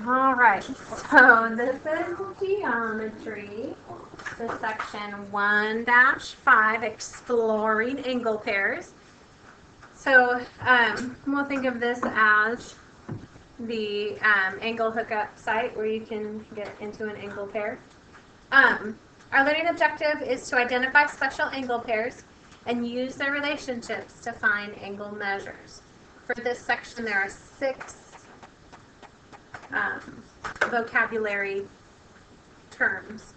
All right, so this is geometry, the section 1-5, exploring angle pairs. So we'll think of this as the angle hookup site where you can get into an angle pair. Our learning objective is to identify special angle pairs and use their relationships to find angle measures. For this section, there are 6 vocabulary terms.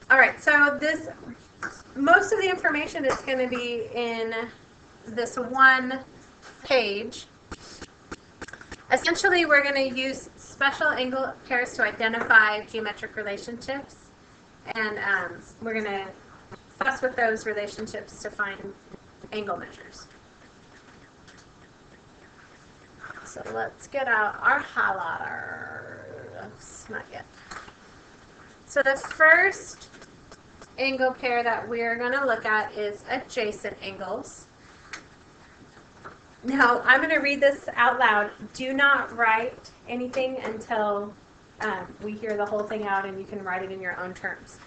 All right, so most of the information is going to be in this one page. Essentially, we're going to use special angle pairs to identify geometric relationships, and we're going to fuss with those relationships to find angle measures. So let's get out our highlighter. Oops, not yet. So the first angle pair that we're going to look at is adjacent angles. Now, I'm going to read this out loud. Do not write anything until we hear the whole thing out and you can write it in your own terms.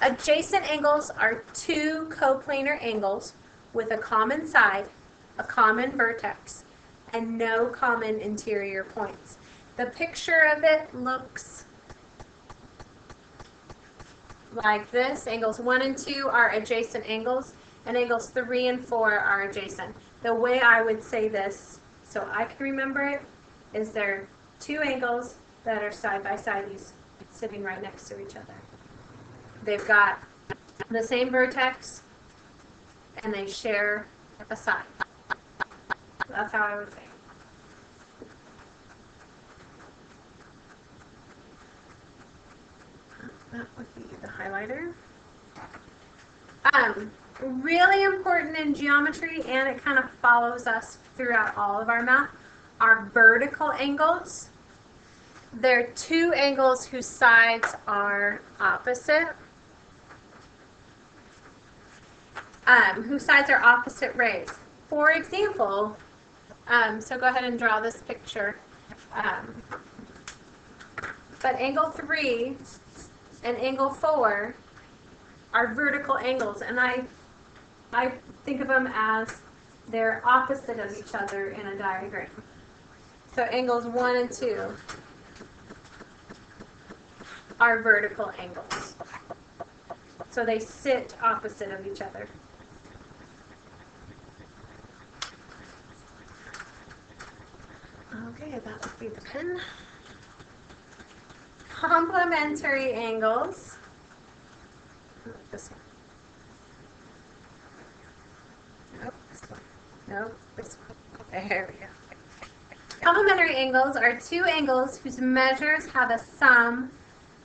Adjacent angles are 2 coplanar angles with a common side, a common vertex, and no common interior points. The picture of it looks like this. Angles 1 and 2 are adjacent angles, and angles 3 and 4 are adjacent. The way I would say this, so I can remember it, is there are 2 angles that are side by side, sitting right next to each other. They've got the same vertex, and they share a side. That's how I would say it. That would be the highlighter. Really important in geometry, and it kind of follows us throughout all of our math, are vertical angles. They're 2 angles whose sides are opposite. Whose sides are opposite rays. For example, so go ahead and draw this picture. But angle 3 and angle 4 are vertical angles, and I think of them as they're opposite of each other in a diagram. So angles 1 and 2 are vertical angles. So they sit opposite of each other. Okay, that would be the pen. Complementary angles. This one. Nope, this one. Nope, this one. There we go. Complementary angles are 2 angles whose measures have a sum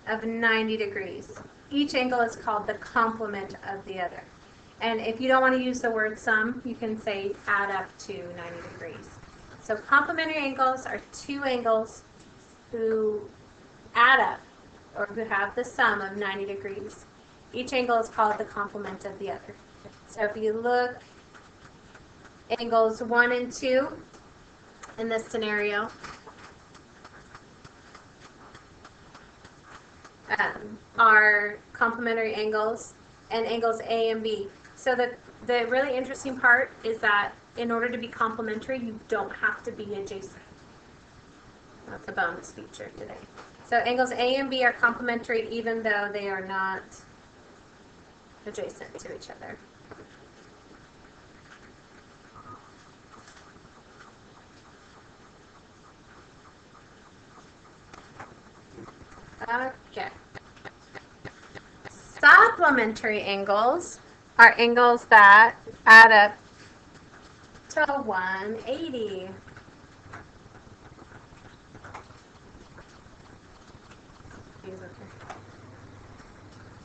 of 90 degrees. Each angle is called the complement of the other. And if you don't want to use the word sum, you can say add up to 90 degrees. So complementary angles are 2 angles who add up, or who have the sum of 90 degrees. Each angle is called the complement of the other. So if you look, angles 1 and 2 in this scenario are complementary angles, and angles A and B. So the really interesting part is that in order to be complementary, you don't have to be adjacent. That's a bonus feature today. So angles A and B are complementary even though they are not adjacent to each other. Okay. Supplementary angles are angles that add up to 180.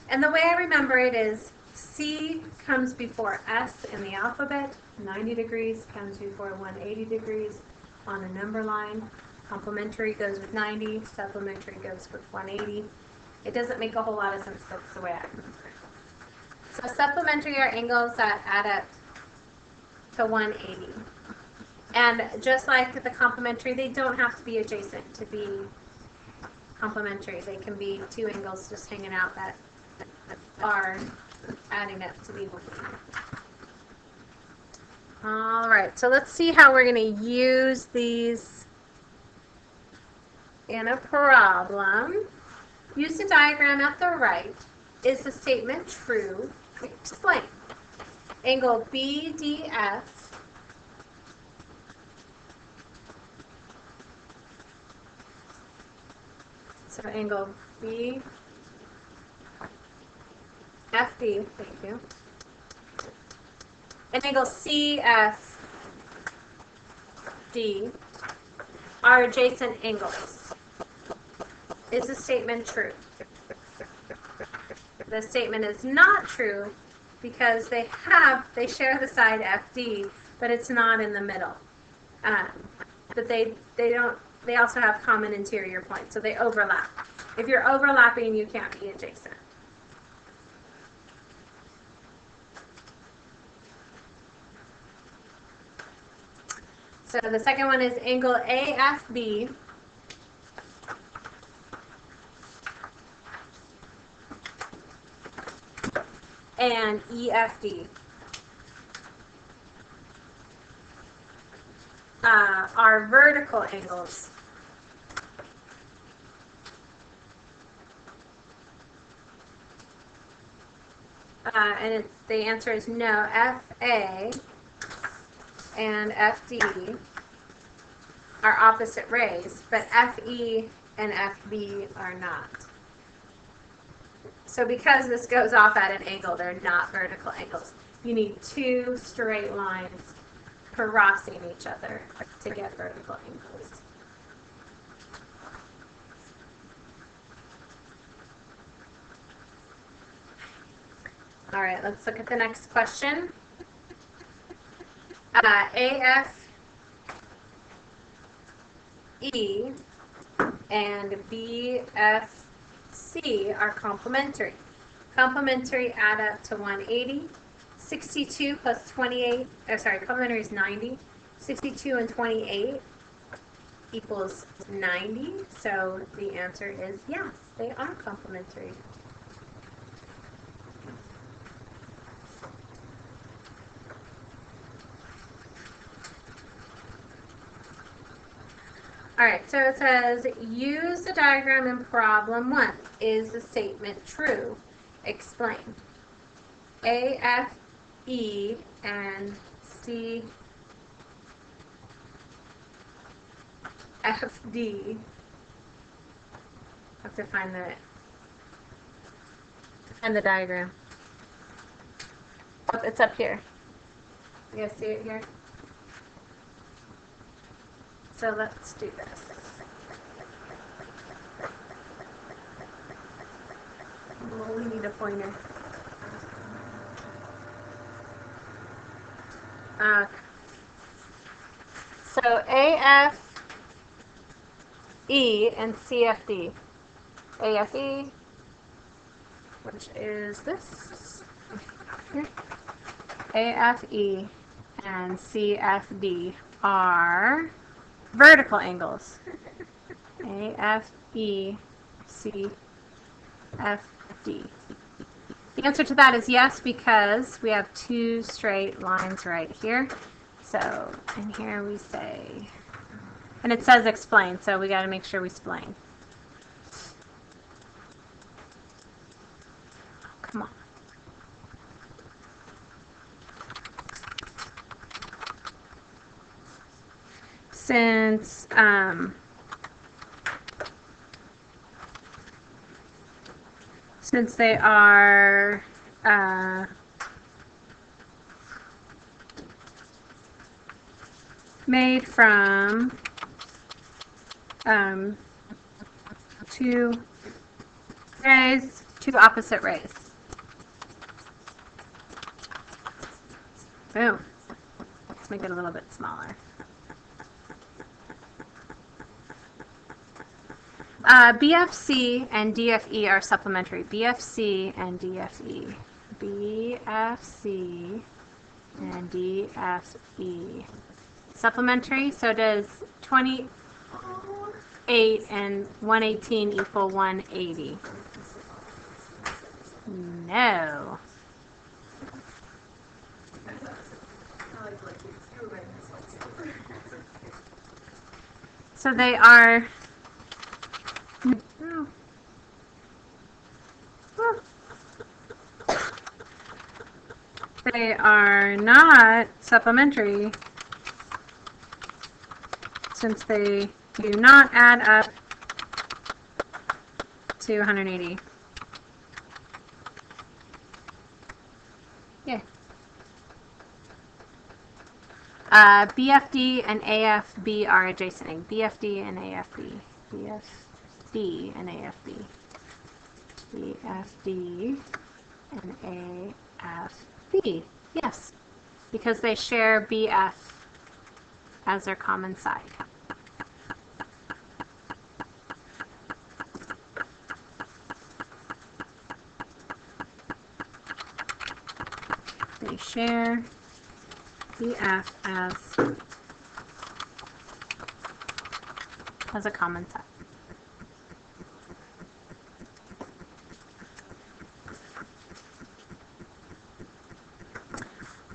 And the way I remember it is C comes before S in the alphabet, 90 degrees comes before 180 degrees on a number line. Complementary goes with 90, supplementary goes with 180. It doesn't make a whole lot of sense, but that's the way I remember it. So supplementary are angles that add up to 180. And just like the complementary, they don't have to be adjacent to be complementary. They can be two angles just hanging out that are adding up to be one. All right, so let's see how we're going to use these in a problem. Use the diagram at the right. Is the statement true? Explain. Angle BDF so angle BFD, thank you, and angle CFD are adjacent angles. Is the statement true? The statement is not true because they share the side FD, but it's not in the middle. But they also have common interior points, so they overlap. If you're overlapping, you can't be adjacent. So the second one is angle AFB and EFD are vertical angles. And the answer is no. FA and FD are opposite rays, but FE and FB are not. So because this goes off at an angle, they're not vertical angles. You need two straight lines crossing each other to get vertical angles. All right, let's look at the next question. AFE and BFC are complementary. Complementary add up to 180. 62 plus 28, complementary is 90. 62 and 28 equals 90. So the answer is yes, they are complementary. All right, so it says, use the diagram in problem 1. Is the statement true? Explain. AFE and CFD have to find the diagram. Oh, it's up here. You guys see it here? So let's do this. Well, we need a pointer. So AFE and CFD. AFE, which is this. Here. AFE and CFD are vertical angles. AFE, CFD. The answer to that is yes, because we have two straight lines right here. So in here we say, and it says explain, so we got to make sure we explain. Come on. Since they are made from two rays, two opposite rays. Boom. Let's make it a little bit smaller. BFC and DFE are supplementary. BFC and DFE. BFC and DFE. supplementary, so does 28 and 118 equal 180? No. So they are... They are not supplementary since they do not add up to 180. Yeah. BFD and AFB are adjacent. BFD and AFB. BFD and AFB. BFD and AFB. Yes, because they share BF as their common side. They share BF as a common side.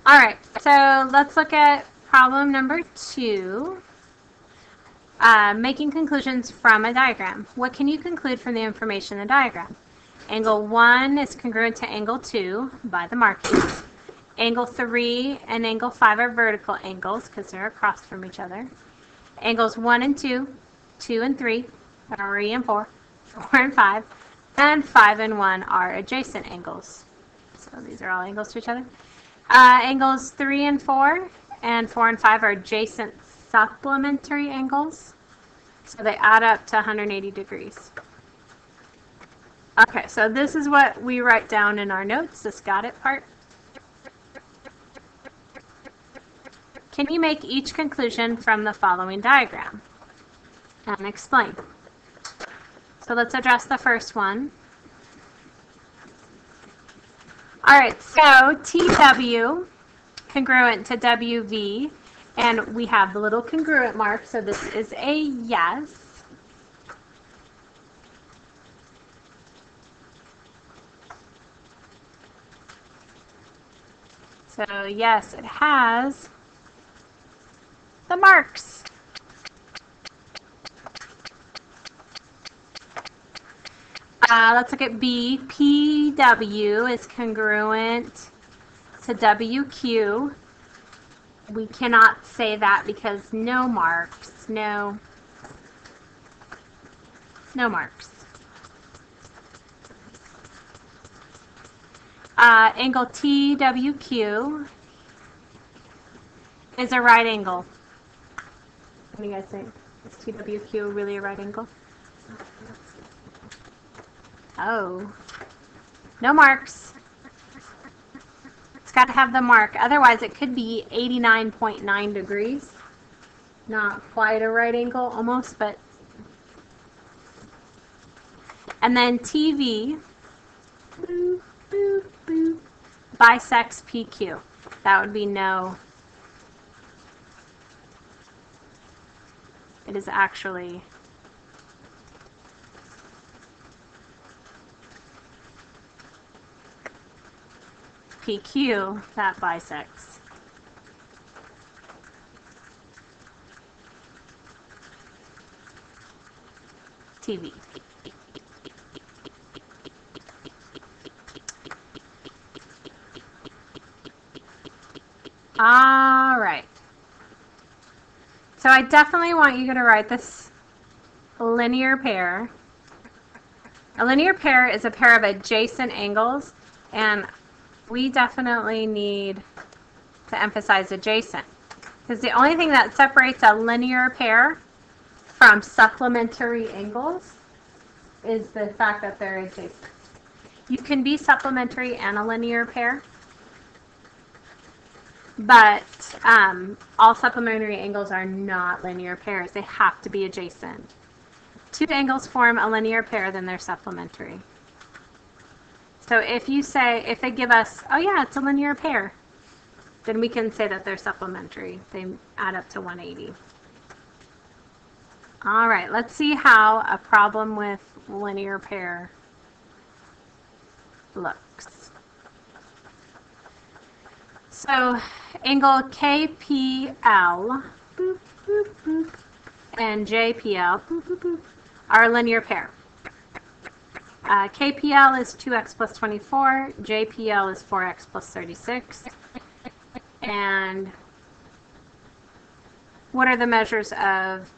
All right, so let's look at problem number 2. Making conclusions from a diagram. What can you conclude from the information in the diagram? Angle 1 is congruent to angle 2 by the markings. Angle 3 and angle 5 are vertical angles because they're across from each other. Angles 1 and 2, 2 and 3, 3 and 4, 4 and 5, and 5 and 1 are adjacent angles. So these are all angles to each other. Angles 3 and 4 and 4 and 5 are adjacent supplementary angles. So they add up to 180 degrees. Okay, so this is what we write down in our notes, this got it part. Can you make each conclusion from the following diagram? And explain. So let's address the first one. All right, so TW congruent to WV, and we have the little congruent mark, so this is a yes. So yes, it has the marks. Let's look at B. PW is congruent to WQ. We cannot say that because no marks. No marks. Angle TWQ is a right angle. What do you guys think? Is TWQ really a right angle? Oh, no marks. It's got to have the mark. Otherwise, it could be 89.9 degrees. Not quite a right angle, almost, but. And then TV boop, boop, boop, bisects PQ. That would be no. It is actually PQ that bisects. TV. All right. So I definitely want you to write this linear pair. A linear pair is a pair of adjacent angles, and we definitely need to emphasize adjacent, because the only thing that separates a linear pair from supplementary angles is the fact that they're adjacent. You can be supplementary and a linear pair, but all supplementary angles are not linear pairs. They have to be adjacent. Two angles form a linear pair, then they're supplementary. So if you say, if they give us, oh yeah, it's a linear pair, then we can say that they're supplementary. They add up to 180. All right, let's see how a problem with linear pair looks. So angle KPL boop, boop, boop, and JPL boop, boop, boop, are a linear pair. KPL is 2x plus 24, JPL is 4x plus 36. And what are the measures of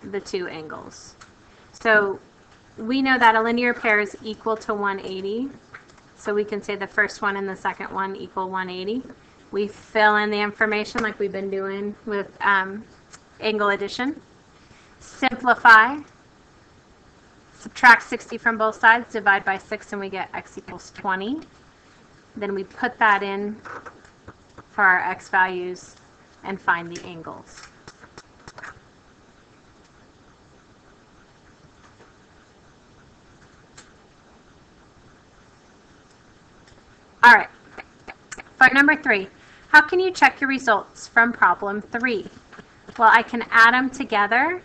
the two angles? So we know that a linear pair is equal to 180. So we can say the first one and the second one equal 180. We fill in the information like we've been doing with angle addition. Simplify. Subtract 60 from both sides, divide by 6, and we get x equals 20. Then we put that in for our x values and find the angles. All right, for number 3, how can you check your results from problem 3? Well, I can add them together.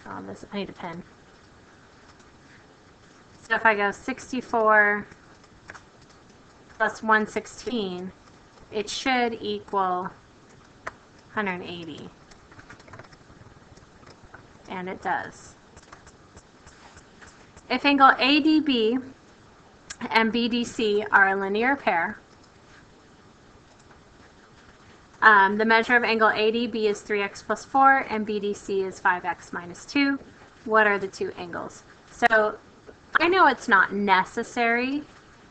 Oh, I need a pen. So if I go 64 plus 116, it should equal 180. And it does. If angle ADB and BDC are a linear pair, the measure of angle ADB is 3x plus 4 and BDC is 5x minus 2. What are the two angles? So I know it's not necessary,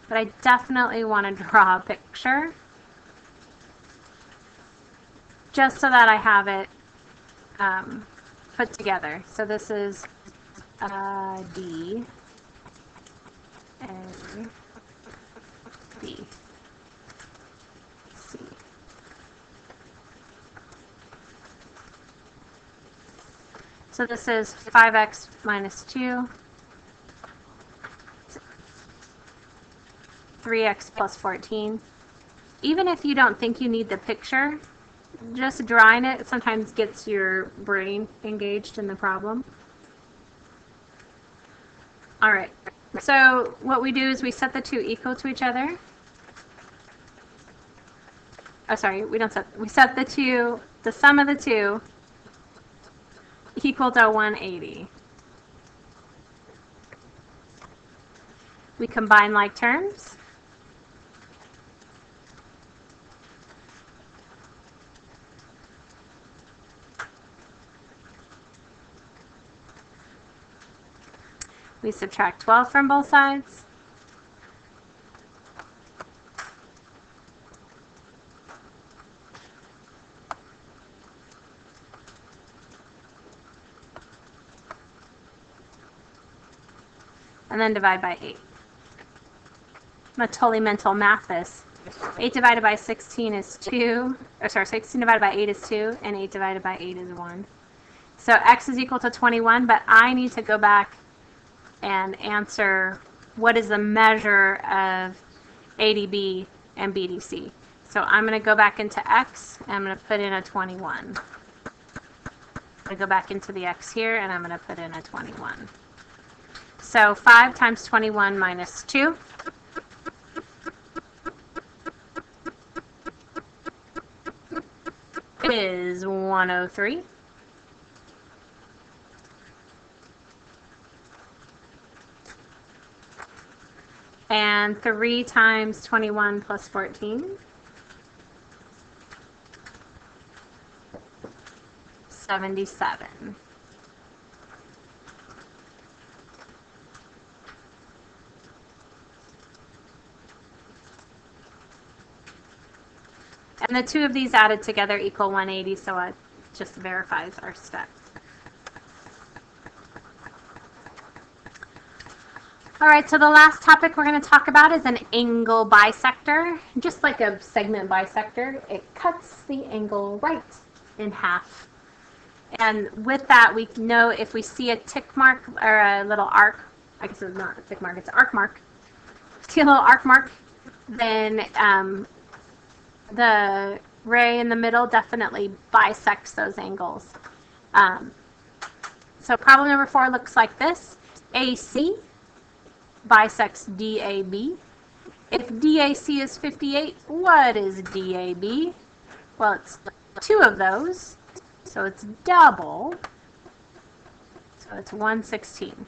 but I definitely want to draw a picture just so that I have it put together. So this is D, A, B, C. So this is 5x minus 2, 3x plus 14. Even if you don't think you need the picture, just drawing it sometimes gets your brain engaged in the problem. All right, so what we do is we set the two equal to each other. Oh, sorry, we set the two, the sum of the two equal to 180. We combine like terms. We subtract 12 from both sides. And then divide by 8. I'm a totally mental math this. 8 divided by 16 is 2. Or sorry, 16 divided by 8 is 2, and 8 divided by 8 is 1. So x is equal to 21, but I need to go back and answer what is the measure of ADB and BDC. So I'm going to go back into x, and I'm going to put in a 21. I go back into the x here, and I'm going to put in a 21. So 5 times 21 minus 2 is 103. And 3 times 21 plus 14, 77. And the two of these added together equal 180, so it just verifies our step. All right, so the last topic we're going to talk about is an angle bisector. Just like a segment bisector, it cuts the angle right in half. And with that, we know if we see a tick mark or a little arc, I guess it's not a tick mark, it's an arc mark, See a little arc mark? Then the ray in the middle definitely bisects those angles. So problem number 4 looks like this. AC bisects DAB. If DAC is 58, what is DAB? Well, it's 2 of those, so it's double. So it's 1/16.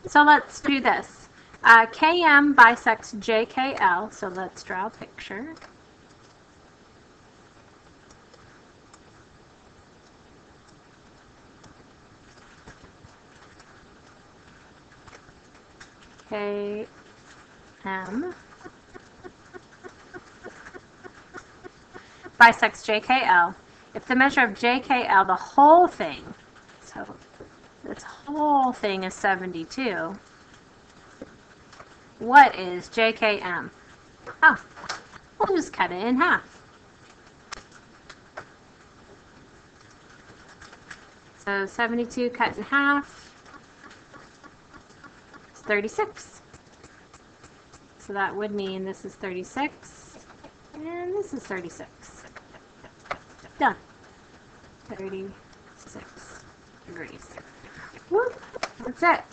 So let's do this. KM bisects JKL, so let's draw a picture. KM bisects JKL. If the measure of JKL, the whole thing, so this whole thing is 72, what is JKM? Oh, we'll just cut it in half. So 72 cut in half is 36. So that would mean this is 36 and this is 36. Done. 36 degrees. Whoop, that's it.